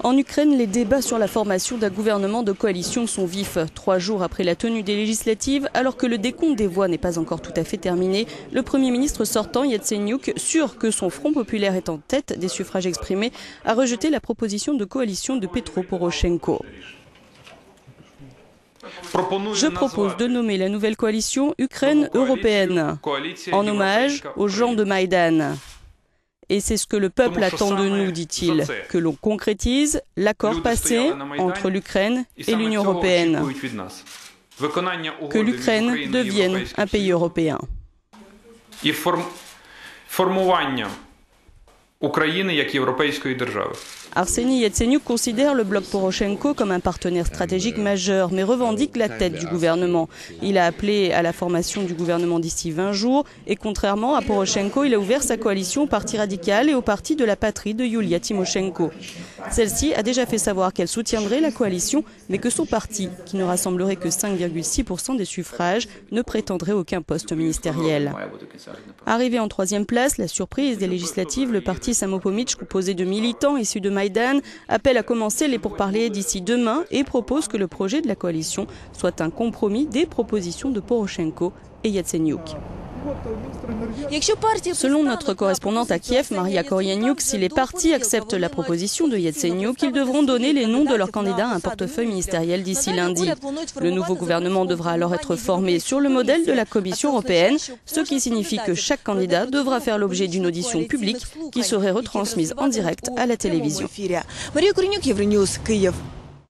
En Ukraine, les débats sur la formation d'un gouvernement de coalition sont vifs. 3 jours après la tenue des législatives, alors que le décompte des voix n'est pas encore tout à fait terminé, le Premier ministre sortant, Yatsenyuk, sûr que son Front populaire est en tête des suffrages exprimés, a rejeté la proposition de coalition de Petro Poroshenko. Je propose de nommer la nouvelle coalition Ukraine européenne, en hommage aux gens de Maïdan. Et c'est ce que le peuple attend de nous, dit-il, que l'on concrétise l'accord passé entre l'Ukraine et l'Union européenne, que l'Ukraine devienne un pays européen. Arseniy Yatsenyuk considère le bloc Poroshenko comme un partenaire stratégique majeur, mais revendique la tête du gouvernement. Il a appelé à la formation du gouvernement d'ici 20 jours et contrairement à Poroshenko, il a ouvert sa coalition au parti radical et au parti de la patrie de Yulia Tymoshenko. Celle-ci a déjà fait savoir qu'elle soutiendrait la coalition, mais que son parti, qui ne rassemblerait que 5,6% des suffrages, ne prétendrait aucun poste ministériel. Arrivé en 3e place, la surprise des législatives, le parti Samopomych, composé de militants issus de Maïdan, appelle à commencer les pourparlers d'ici demain et propose que le projet de la coalition soit un compromis des propositions de Poroshenko et Yatsenyuk. Selon notre correspondante à Kiev, Maria Koryaniuk, si les partis acceptent la proposition de Yatsenyuk, ils devront donner les noms de leurs candidats à un portefeuille ministériel d'ici lundi. Le nouveau gouvernement devra alors être formé sur le modèle de la Commission européenne, ce qui signifie que chaque candidat devra faire l'objet d'une audition publique qui serait retransmise en direct à la télévision.